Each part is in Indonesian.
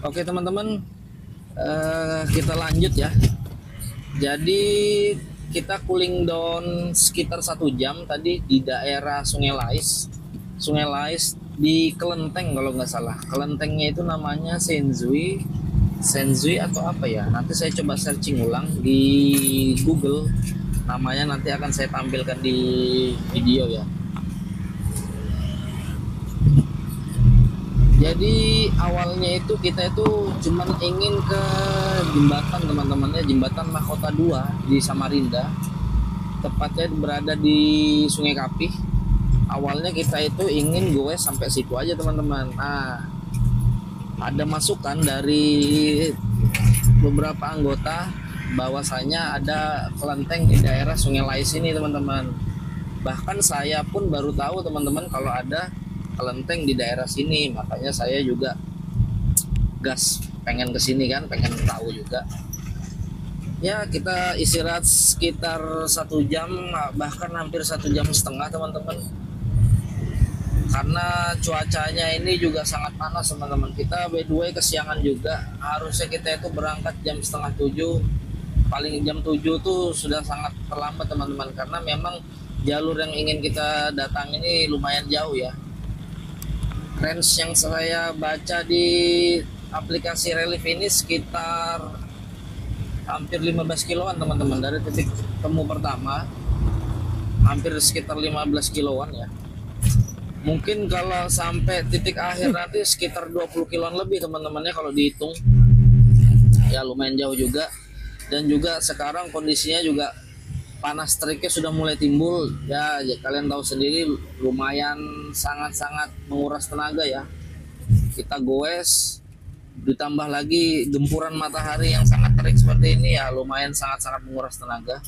Oke teman-teman, kita lanjut ya. Jadi kita cooling down sekitar 1 jam tadi di daerah Sungai Lais di Kelenteng kalau nggak salah. Kelentengnya itu namanya Senzui atau apa ya? Nanti saya coba searching ulang di Google. Namanya nanti akan saya tampilkan di video ya. Jadi awalnya itu kita itu cuman ingin ke jembatan teman-temannya, jembatan Mahkota 2 di Samarinda, tepatnya berada di Sungai Kapih. Awalnya kita itu ingin goes sampai situ aja teman-teman. Nah, ada masukan dari beberapa anggota bahwasanya ada kelenteng di daerah Sungai Lais ini teman-teman. Bahkan saya pun baru tahu teman-teman kalau ada kelenteng di daerah sini, makanya saya juga gas pengen kesini kan, pengen tahu juga ya. Kita istirahat sekitar 1 jam, bahkan hampir 1,5 jam teman-teman, karena cuacanya ini juga sangat panas teman-teman. Kita by the way kesiangan juga, harusnya kita itu berangkat jam 6:30, paling jam 7 tuh sudah sangat terlambat teman-teman, karena memang jalur yang ingin kita datang ini lumayan jauh ya. Range yang saya baca di aplikasi Relief ini sekitar hampir 15 kiloan teman-teman, dari titik temu pertama hampir sekitar 15 kiloan ya. Mungkin kalau sampai titik akhir nanti sekitar 20 kiloan lebih teman-temannya kalau dihitung ya, lumayan jauh juga. Dan juga sekarang kondisinya juga panas teriknya sudah mulai timbul ya, kalian tahu sendiri, lumayan sangat-sangat menguras tenaga ya. Kita goes ditambah lagi gempuran matahari yang sangat terik seperti ini ya, lumayan sangat-sangat menguras tenaga.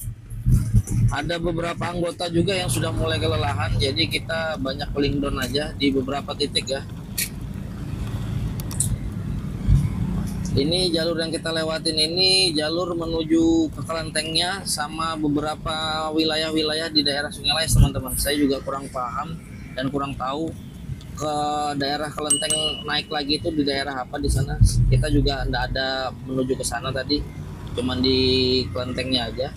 Ada beberapa anggota juga yang sudah mulai kelelahan, jadi kita banyak cooling down aja di beberapa titik ya. Ini jalur yang kita lewatin ini jalur menuju ke kelentengnya sama beberapa wilayah-wilayah di daerah Sungai Lais teman-teman. Saya juga kurang paham dan kurang tahu ke daerah kelenteng naik lagi itu di daerah apa di sana. Kita juga tidak ada menuju ke sana tadi, cuman di kelentengnya aja.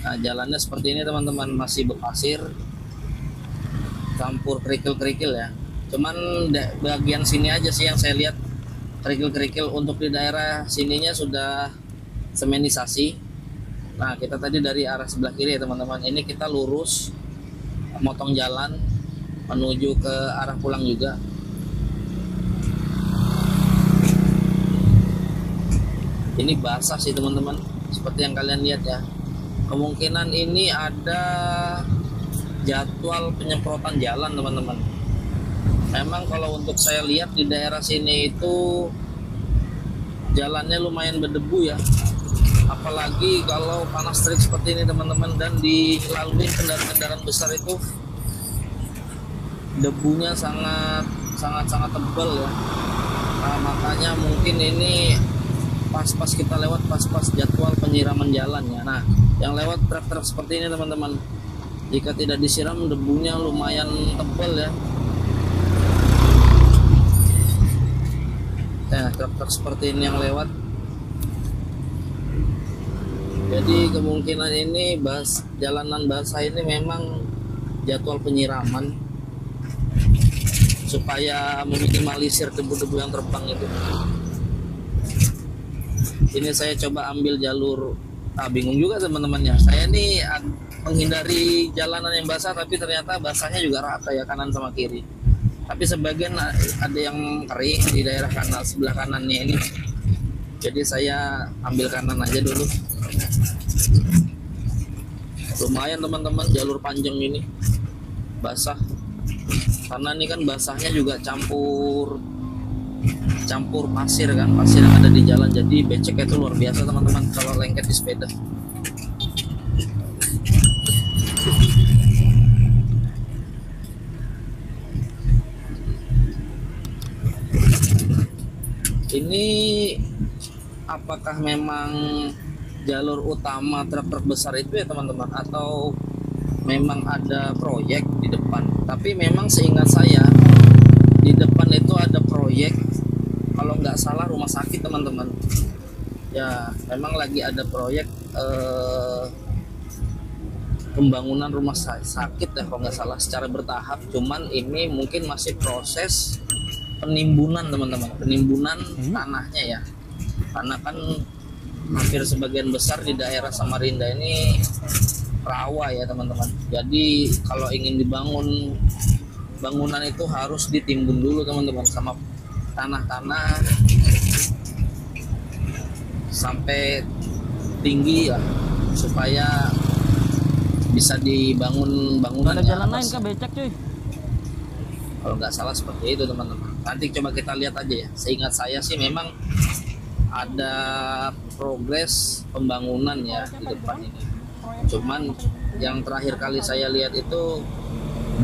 Nah, jalannya seperti ini teman-teman, masih berpasir campur kerikil-kerikil ya. Cuman bagian sini aja sih yang saya lihat kerikil-kerikil, untuk di daerah sininya sudah semenisasi. Nah, kita tadi dari arah sebelah kiri ya teman-teman, ini kita lurus motong jalan menuju ke arah pulang juga. Ini basah sih teman-teman, seperti yang kalian lihat ya. Kemungkinan ini ada jadwal penyemprotan jalan teman-teman. Memang kalau untuk saya lihat di daerah sini itu jalannya lumayan berdebu ya, apalagi kalau panas terik seperti ini teman-teman, dan dilalui kendaraan-kendaraan besar itu debunya sangat tebal ya. Nah, makanya mungkin ini pas-pas kita lewat pas-pas jadwal penyiraman jalan ya. Nah, yang lewat truk-truk seperti ini teman-teman, jika tidak disiram debunya lumayan tebal ya. Nah, truk-truk seperti ini yang lewat, jadi kemungkinan ini jalanan basah ini memang jadwal penyiraman supaya meminimalisir debu-debu yang terbang itu. Ini saya coba ambil jalur, bingung juga teman-temannya. Saya ini menghindari jalanan yang basah, tapi ternyata basahnya juga rata ya, kanan sama kiri. Tapi sebagian ada yang kering di daerah kanan, sebelah kanannya ini. Jadi saya ambil kanan aja dulu. Lumayan teman-teman, jalur panjang ini basah, karena ini kan basahnya juga campur pasir kan, pasir yang ada di jalan. Jadi beceknya itu luar biasa teman-teman kalau lengket di sepeda. Ini apakah memang jalur utama truk-truk besar itu ya teman-teman, atau memang ada proyek di depan? Tapi memang seingat saya di depan itu ada proyek kalau nggak salah rumah sakit teman-teman. Ya memang lagi ada proyek pembangunan rumah sakit ya kalau nggak salah secara bertahap, cuman ini mungkin masih proses penimbunan teman-teman, penimbunan tanahnya ya, karena kan hampir sebagian besar di daerah Samarinda ini rawa ya teman-teman. Jadi kalau ingin dibangun bangunan itu harus ditimbun dulu teman-teman sama tanah-tanah sampai tinggi ya, supaya bisa dibangun bangunan. Ada jalan lain kah becak cuy? Kalau nggak salah seperti itu teman-teman. Nanti coba kita lihat aja ya. Seingat saya sih memang ada progres pembangunan ya di depan ini. Cuman yang terakhir kali saya lihat itu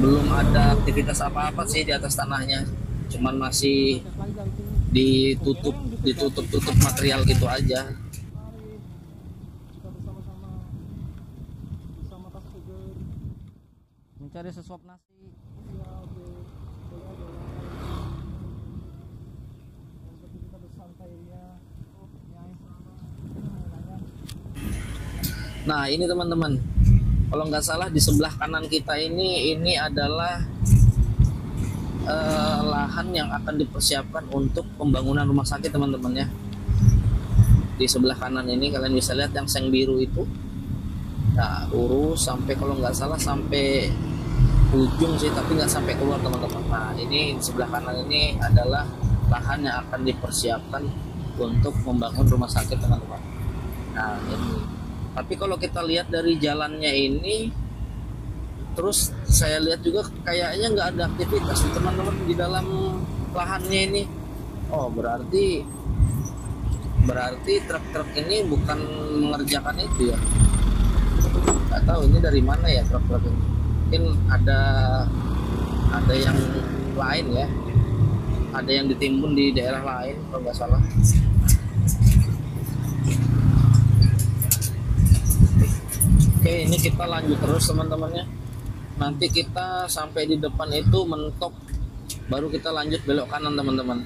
belum ada aktivitas apa-apa sih di atas tanahnya. Cuman masih ditutup material gitu aja. Mencari sesuap nasi. Nah ini teman-teman, kalau nggak salah di sebelah kanan kita ini adalah lahan yang akan dipersiapkan untuk pembangunan rumah sakit teman-teman ya. Di sebelah kanan ini kalian bisa lihat yang seng biru itu. Nah lurus sampai kalau nggak salah sampai ujung sih, tapi nggak sampai keluar teman-teman. Nah ini di sebelah kanan ini adalah lahan yang akan dipersiapkan untuk membangun rumah sakit teman-teman. Nah ini, tapi kalau kita lihat dari jalannya ini, terus saya lihat juga kayaknya nggak ada aktivitas teman-teman di dalam lahannya ini. Oh berarti truk-truk ini bukan mengerjakan itu ya. Nggak tahu ini dari mana ya truk-truk ini. Mungkin ada yang lain ya, ada yang ditimbun di daerah lain kalau nggak salah. Oke, ini kita lanjut terus teman-teman ya. Nanti kita sampai di depan itu mentok, baru kita lanjut belok kanan teman-teman.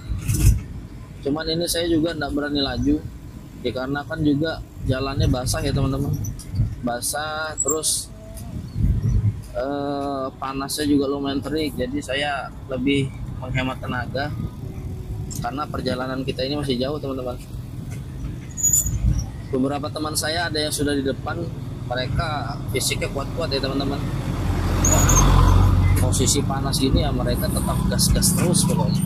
Cuman ini saya juga tidak berani laju dikarenakan juga jalannya basah ya teman-teman, basah terus panasnya juga lumayan terik, jadi saya lebih menghemat tenaga karena perjalanan kita ini masih jauh teman-teman. Beberapa teman saya ada yang sudah di depan, mereka fisiknya kuat-kuat ya teman-teman. Posisi panas ini ya mereka tetap gas-gas terus pokoknya.